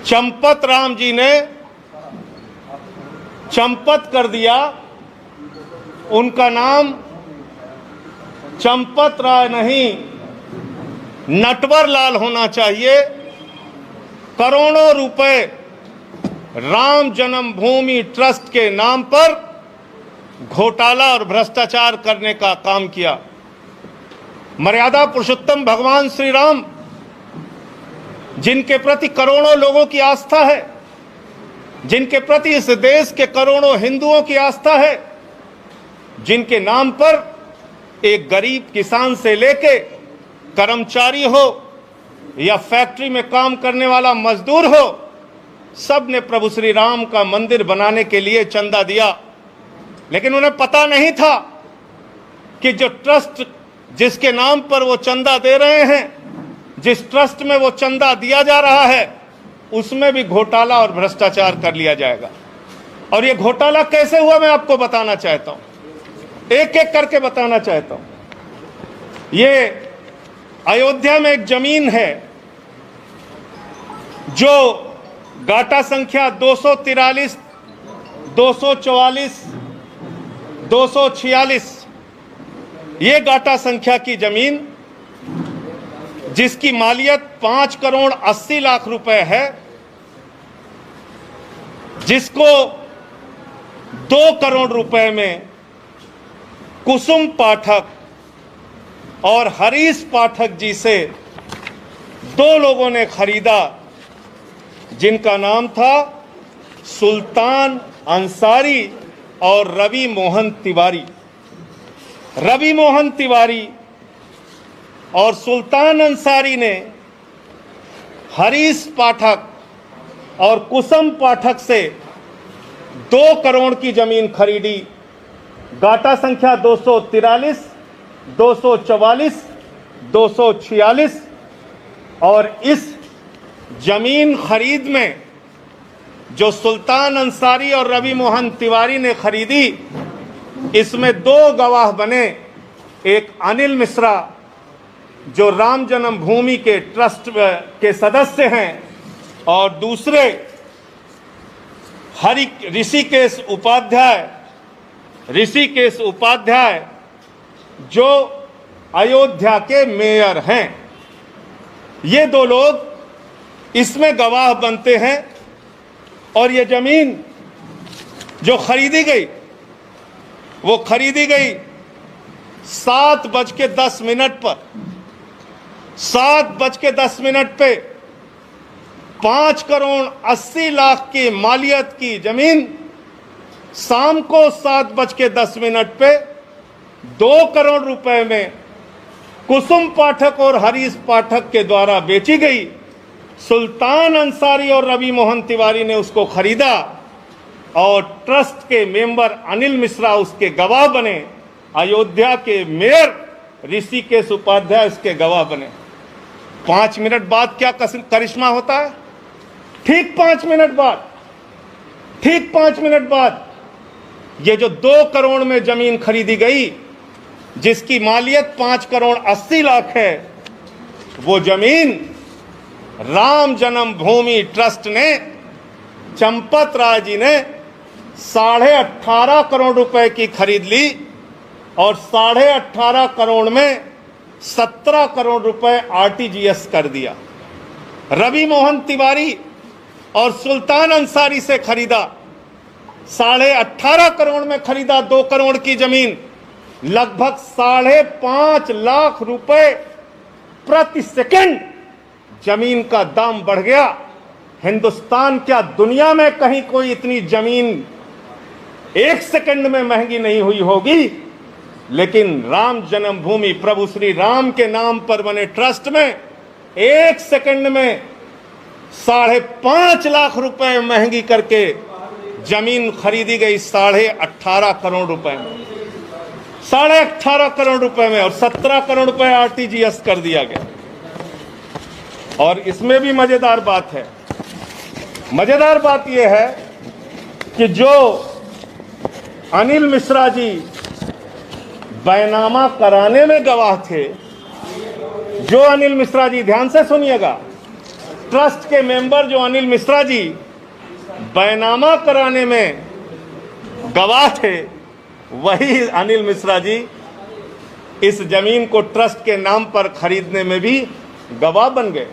चंपत राम जी ने चंपत कर दिया। उनका नाम चंपत राय नहीं, नटवर लाल होना चाहिए। करोड़ों रुपए राम जन्मभूमि ट्रस्ट के नाम पर घोटाला और भ्रष्टाचार करने का काम किया। मर्यादा पुरुषोत्तम भगवान श्री राम, जिनके प्रति करोड़ों लोगों की आस्था है, जिनके प्रति इस देश के करोड़ों हिंदुओं की आस्था है, जिनके नाम पर एक गरीब किसान से लेके कर्मचारी हो या फैक्ट्री में काम करने वाला मजदूर हो, सब ने प्रभु श्री राम का मंदिर बनाने के लिए चंदा दिया। लेकिन उन्हें पता नहीं था कि जो ट्रस्ट जिसके नाम पर वो चंदा दे रहे हैं, जिस ट्रस्ट में वो चंदा दिया जा रहा है, उसमें भी घोटाला और भ्रष्टाचार कर लिया जाएगा। और ये घोटाला कैसे हुआ मैं आपको बताना चाहता हूं, एक एक करके बताना चाहता हूं। ये अयोध्या में एक जमीन है जो गाटा संख्या 243, 244, 246, ये गाटा संख्या की जमीन, जिसकी मालियत 5 करोड़ 80 लाख रुपए है, जिसको 2 करोड़ रुपए में कुसुम पाठक और हरीश पाठक जी से 2 लोगों ने खरीदा, जिनका नाम था सुल्तान अंसारी और रवि मोहन तिवारी। रवि मोहन तिवारी और सुल्तान अंसारी ने हरीश पाठक और कुसुम पाठक से 2 करोड़ की जमीन खरीदी। गाटा संख्या 243, 244, 246। और इस जमीन खरीद में जो सुल्तान अंसारी और रवि मोहन तिवारी ने खरीदी, इसमें 2 गवाह बने। एक अनिल मिश्रा जो राम जन्मभूमि के ट्रस्ट के सदस्य हैं, और दूसरे ऋषिकेश उपाध्याय जो अयोध्या के मेयर हैं। ये 2 लोग इसमें गवाह बनते हैं। और ये जमीन जो खरीदी गई, वो खरीदी गई 7:10 पर। 7:10 पे 5 करोड़ 80 लाख की मालियत की जमीन शाम को 7:10 पे 2 करोड़ रुपए में कुसुम पाठक और हरीश पाठक के द्वारा बेची गई। सुल्तान अंसारी और रवि मोहन तिवारी ने उसको खरीदा और ट्रस्ट के मेंबर अनिल मिश्रा उसके गवाह बने। अयोध्या के मेयर ऋषिकेश उपाध्याय उसके गवाह बने। 5 मिनट बाद क्या करिश्मा होता है? ठीक 5 मिनट बाद ये जो 2 करोड़ में जमीन खरीदी गई, जिसकी मालियत 5 करोड़ 80 लाख है, वो जमीन राम जन्मभूमि ट्रस्ट ने, चंपत राय जी ने 18.5 करोड़ रुपए की खरीद ली। और 18.5 करोड़ में 17 करोड़ रुपए आरटीजीएस कर दिया। रवि मोहन तिवारी और सुल्तान अंसारी से खरीदा, 18.5 करोड़ में खरीदा 2 करोड़ की जमीन। लगभग 5.5 लाख रुपए प्रति सेकंड जमीन का दाम बढ़ गया। हिंदुस्तान क्या दुनिया में कहीं कोई इतनी जमीन 1 सेकंड में महंगी नहीं हुई होगी। लेकिन राम जन्मभूमि प्रभु श्री राम के नाम पर बने ट्रस्ट में 1 सेकंड में 5.5 लाख रुपए महंगी करके जमीन खरीदी गई 18.5 करोड़ रुपए में। 18.5 करोड़ रुपए में, और 17 करोड़ रुपए आरटीजीएस कर दिया गया। और इसमें भी मजेदार बात है। मजेदार बात यह है कि जो अनिल मिश्रा जी बैनामा कराने में गवाह थे, जो अनिल मिश्रा जी, ध्यान से सुनिएगा, ट्रस्ट के मेंबर जो अनिल मिश्रा जी बैनामा कराने में गवाह थे, वही अनिल मिश्रा जी इस जमीन को ट्रस्ट के नाम पर खरीदने में भी गवाह बन गए।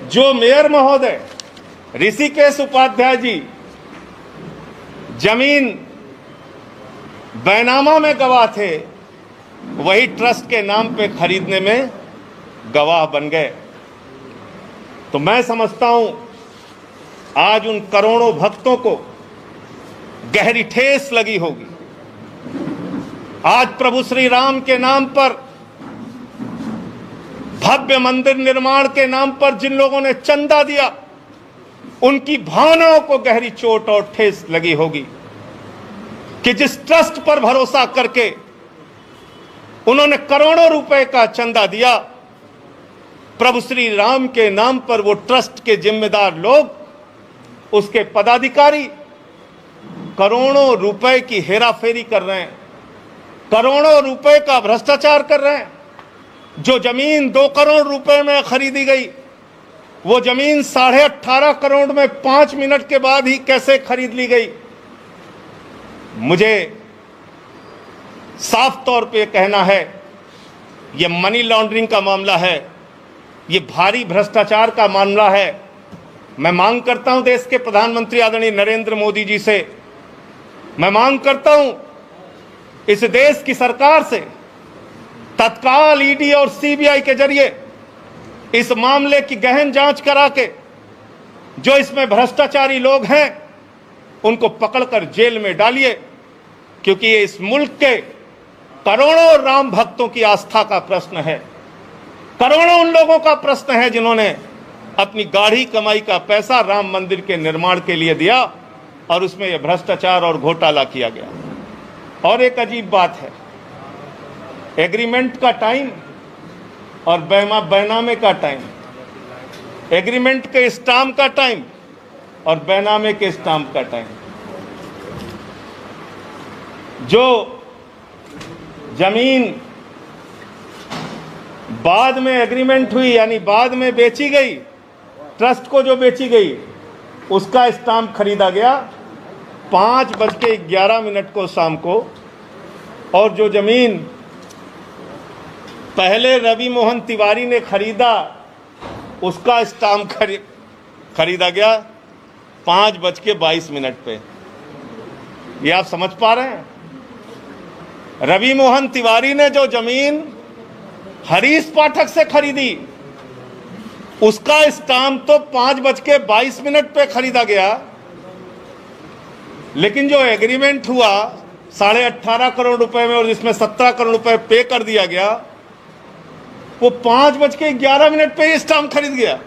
जो मेयर महोदय ऋषिकेश उपाध्याय जी जमीन बैनामा में गवाह थे, वही ट्रस्ट के नाम पे खरीदने में गवाह बन गए। तो मैं समझता हूं आज उन करोड़ों भक्तों को गहरी ठेस लगी होगी। आज प्रभु श्री राम के नाम पर, भव्य मंदिर निर्माण के नाम पर जिन लोगों ने चंदा दिया, उनकी भावनाओं को गहरी चोट और ठेस लगी होगी कि जिस ट्रस्ट पर भरोसा करके उन्होंने करोड़ों रुपए का चंदा दिया, प्रभु श्री राम के नाम पर वो ट्रस्ट के जिम्मेदार लोग, उसके पदाधिकारी करोड़ों रुपए की हेराफेरी कर रहे हैं, करोड़ों रुपए का भ्रष्टाचार कर रहे हैं। जो जमीन 2 करोड़ रुपए में खरीदी गई, वो जमीन 18.5 करोड़ में 5 मिनट के बाद ही कैसे खरीद ली गई। मुझे साफ तौर पे कहना है, ये मनी लॉन्ड्रिंग का मामला है, ये भारी भ्रष्टाचार का मामला है। मैं मांग करता हूं देश के प्रधानमंत्री आदरणीय नरेंद्र मोदी जी से, मैं मांग करता हूं इस देश की सरकार से, तत्काल ईडी और सीबीआई के जरिए इस मामले की गहन जांच करा के जो इसमें भ्रष्टाचारी लोग हैं उनको पकड़कर जेल में डालिए, क्योंकि ये इस मुल्क के करोड़ों राम भक्तों की आस्था का प्रश्न है। करोड़ों उन लोगों का प्रश्न है जिन्होंने अपनी गाढ़ी कमाई का पैसा राम मंदिर के निर्माण के लिए दिया और उसमें यह भ्रष्टाचार और घोटाला किया गया। और एक अजीब बात है, एग्रीमेंट का टाइम और बैनामे का टाइम, एग्रीमेंट के स्टाम्प का टाइम और बैनामे के स्टाम्प का टाइम। जो जमीन बाद में एग्रीमेंट हुई, यानी बाद में बेची गई, ट्रस्ट को जो बेची गई, उसका स्टाम्प खरीदा गया 5:11 को शाम को। और जो जमीन पहले रवि मोहन तिवारी ने खरीदा, उसका स्टाम्प खरीदा गया 5:22 पे। ये आप समझ पा रहे हैं? रवि मोहन तिवारी ने जो जमीन हरीश पाठक से खरीदी, उसका स्टाम्प तो 5:22 पे खरीदा गया, लेकिन जो एग्रीमेंट हुआ 18.5 करोड़ रुपए में और जिसमें 17 करोड़ रुपए पे कर दिया गया, वो 5:11 पे स्टाम्प खरीद गया।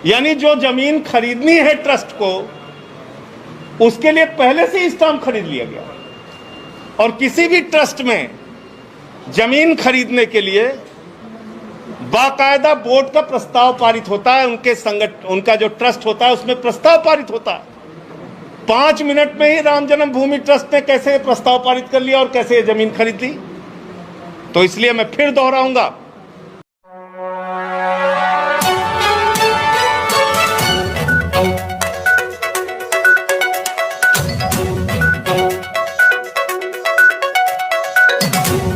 यानी जो जमीन खरीदनी है ट्रस्ट को, उसके लिए पहले से ही स्टाम्प खरीद लिया गया। और किसी भी ट्रस्ट में जमीन खरीदने के लिए बाकायदा बोर्ड का प्रस्ताव पारित होता है, उनका जो ट्रस्ट होता है उसमें प्रस्ताव पारित होता है। 5 मिनट में ही राम जन्मभूमि ट्रस्ट ने कैसे प्रस्ताव पारित कर लिया और कैसे जमीन खरीद ली। तो इसलिए मैं फिर दोहराऊंगा,